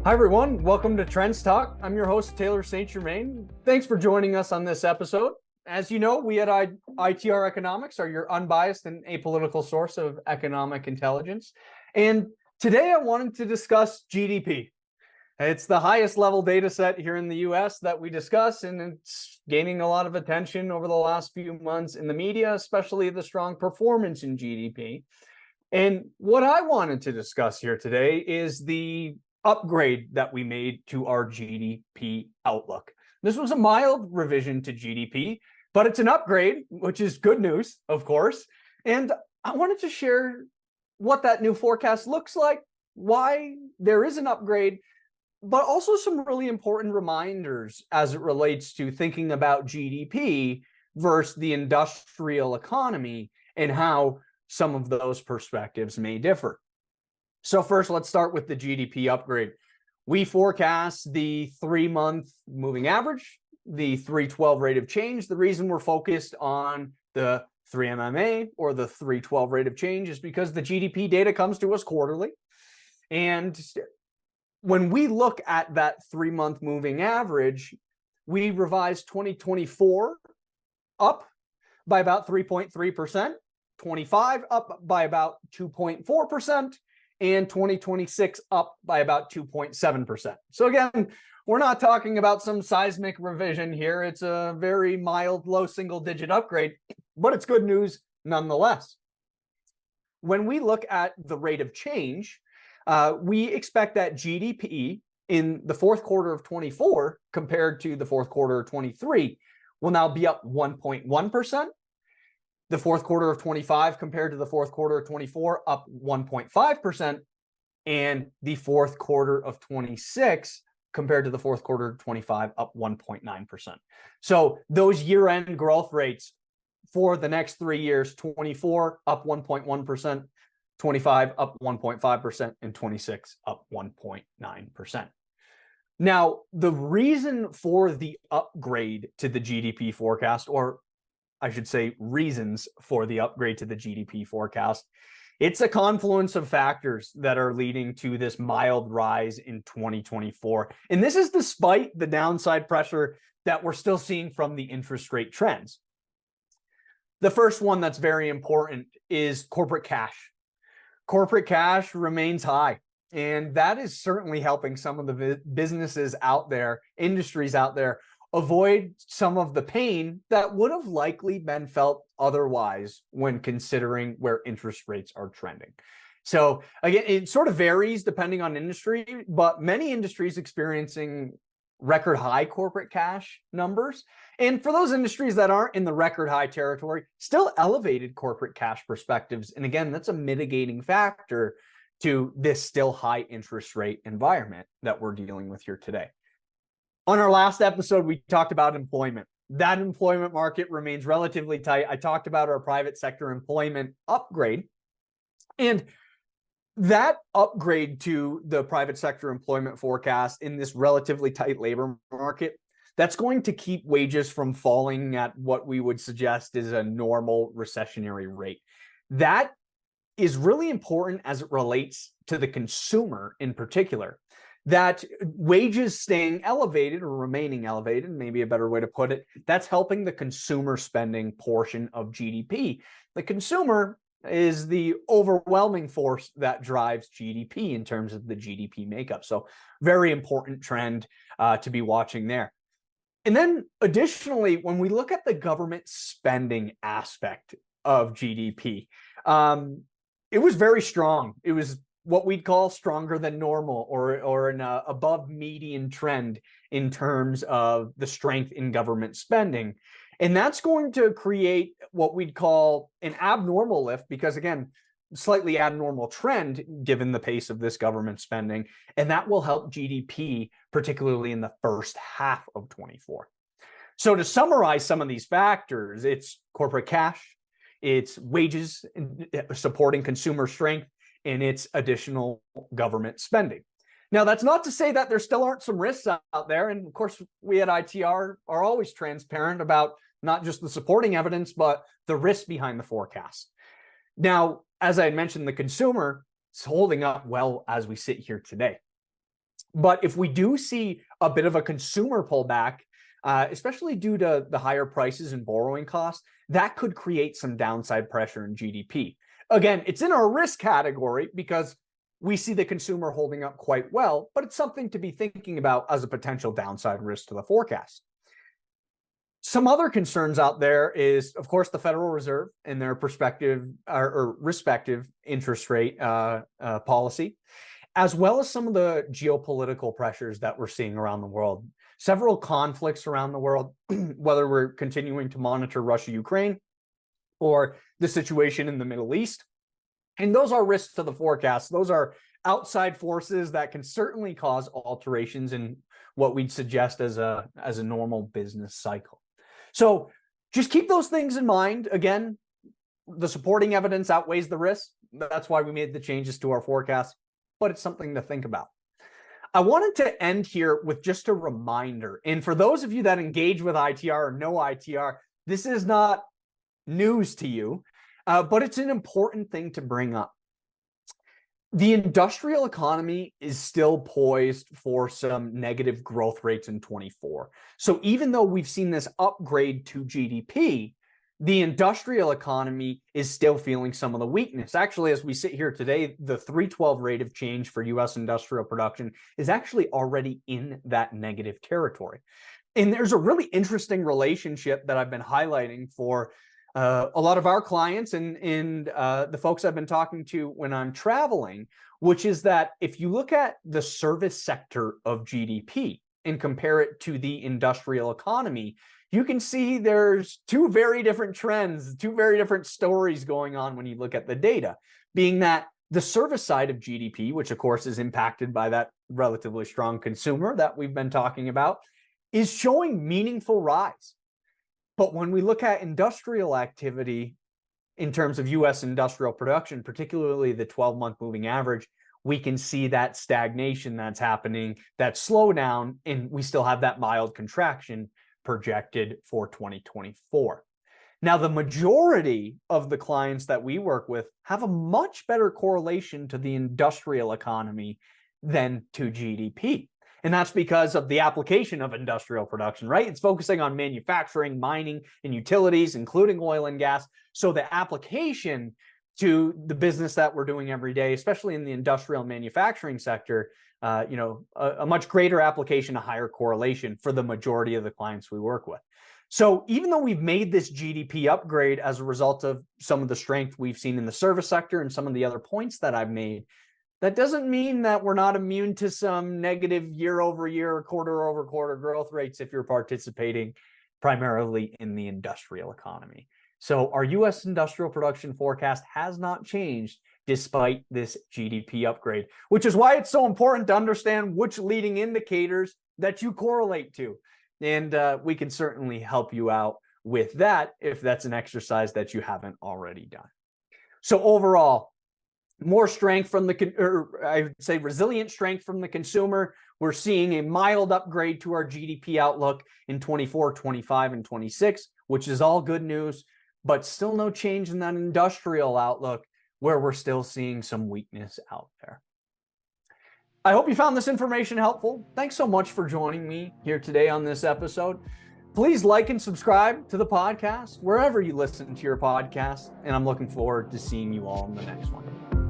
Hi, everyone. Welcome to TrendsTalk. I'm your host, Taylor St. Germain. Thanks for joining us on this episode. As you know, we at ITR Economics are your unbiased and apolitical source of economic intelligence. And today I wanted to discuss GDP. It's the highest level data set here in the US that we discuss, and it's gaining a lot of attention over the last few months in the media, especially the strong performance in GDP. And what I wanted to discuss here today is the upgrade that we made to our GDP outlook. This was a mild revision to GDP, but it's an upgrade, which is good news, of course. And I wanted to share what that new forecast looks like, why there is an upgrade, but also some really important reminders as it relates to thinking about GDP versus the industrial economy and how some of those perspectives may differ. So first, let's start with the GDP upgrade. We forecast the 3-month moving average, the 312 rate of change. The reason we're focused on the 3MMA or the 312 rate of change is because the GDP data comes to us quarterly. And when we look at that 3-month moving average, we revised 2024 up by about 3.3%, 25 up by about 2.4%, and 2026 up by about 2.7%. So again, we're not talking about some seismic revision here. It's a very mild, low single-digit upgrade, but it's good news nonetheless. When we look at the rate of change, we expect that GDP in the fourth quarter of 24 compared to the fourth quarter of 23 will now be up 1.1%. The fourth quarter of 25 compared to the fourth quarter of 24 up 1.5%, and the fourth quarter of 26 compared to the fourth quarter of 25 up 1.9%. So those year-end growth rates for the next 3 years, 24 up 1.1%, 25 up 1.5%, and 26 up 1.9%. Now, the reason for the upgrade to the GDP forecast, or I should say reasons for the upgrade to the GDP forecast, it's a confluence of factors that are leading to this mild rise in 2024. And this is despite the downside pressure that we're still seeing from the interest rate trends. The first one that's very important is corporate cash. Corporate cash remains high, and that is certainly helping some of the businesses out there, industries out there, avoid some of the pain that would have likely been felt otherwise when considering where interest rates are trending. So again, it sort of varies depending on industry, but many industries experiencing record high corporate cash numbers. And for those industries that aren't in the record high territory, still elevated corporate cash perspectives. And again, that's a mitigating factor to this still high interest rate environment that we're dealing with here today. On our last episode, we talked about employment. That employment market remains relatively tight. I talked about our private sector employment upgrade. And that upgrade to the private sector employment forecast in this relatively tight labor market, that's going to keep wages from falling at what we would suggest is a normal recessionary rate. That is really important as it relates to the consumer in particular. That wages staying elevated or remaining elevated, maybe a better way to put it, that's helping the consumer spending portion of GDP. The consumer is the overwhelming force that drives GDP in terms of the GDP makeup. So very important trend to be watching there. And then additionally, when we look at the government spending aspect of GDP, it was very strong. It was what we'd call stronger than normal, or an above median trend in terms of the strength in government spending. And that's going to create what we'd call an abnormal lift, because again, slightly abnormal trend given the pace of this government spending. And that will help GDP, particularly in the first half of 24. So to summarize some of these factors, it's corporate cash, it's wages supporting consumer strength, and it's additional government spending. Now, that's not to say that there still aren't some risks out there. And of course, we at ITR are always transparent about not just the supporting evidence, but the risk behind the forecast. Now, as I mentioned, the consumer is holding up well as we sit here today. But if we do see a bit of a consumer pullback, especially due to the higher prices and borrowing costs, that could create some downside pressure in GDP. Again, it's in our risk category because we see the consumer holding up quite well, but it's something to be thinking about as a potential downside risk to the forecast. Some other concerns out there is, of course, the Federal Reserve and their perspective or respective interest rate policy, as well as some of the geopolitical pressures that we're seeing around the world. Several conflicts around the world, whether we're continuing to monitor Russia, Ukraine, or the situation in the Middle East. And those are risks to the forecast. Those are outside forces that can certainly cause alterations in what we'd suggest as a normal business cycle. So just keep those things in mind. Again, the supporting evidence outweighs the risk. That's why we made the changes to our forecast, but it's something to think about. I wanted to end here with just a reminder. And for those of you that engage with ITR or know ITR, this is not news to you, but it's an important thing to bring up. The industrial economy is still poised for some negative growth rates in 24. So even though we've seen this upgrade to GDP, the industrial economy is still feeling some of the weakness. Actually, as we sit here today, the 312 rate of change for US industrial production is actually already in that negative territory. And there's a really interesting relationship that I've been highlighting for a lot of our clients and the folks I've been talking to when I'm traveling, which is that if you look at the service sector of GDP and compare it to the industrial economy, you can see there's two very different trends, two very different stories going on when you look at the data, being that the service side of GDP, which of course is impacted by that relatively strong consumer that we've been talking about, is showing meaningful rise. But when we look at industrial activity in terms of US industrial production, particularly the 12-month moving average, we can see that stagnation that's happening, that slowdown, and we still have that mild contraction projected for 2024. Now, the majority of the clients that we work with have a much better correlation to the industrial economy than to GDP. And that's because of the application of industrial production, right? It's focusing on manufacturing, mining, and utilities, including oil and gas. So the application to the business that we're doing every day, especially in the industrial manufacturing sector, a much greater application, a higher correlation for the majority of the clients we work with. So even though we've made this GDP upgrade as a result of some of the strength we've seen in the service sector and some of the other points that I've made, that doesn't mean that we're not immune to some negative year-over-year, quarter-over-quarter growth rates if you're participating primarily in the industrial economy. So our U.S. industrial production forecast has not changed despite this GDP upgrade, which is why it's so important to understand which leading indicators that you correlate to. And we can certainly help you out with that if that's an exercise that you haven't already done. So overall, more strength from I would say resilient strength from the consumer. We're seeing a mild upgrade to our GDP outlook in 24, 25, and 26, which is all good news, but still no change in that industrial outlook where we're still seeing some weakness out there. I hope you found this information helpful. Thanks so much for joining me here today on this episode. Please like and subscribe to the podcast wherever you listen to your podcast, and I'm looking forward to seeing you all in the next one.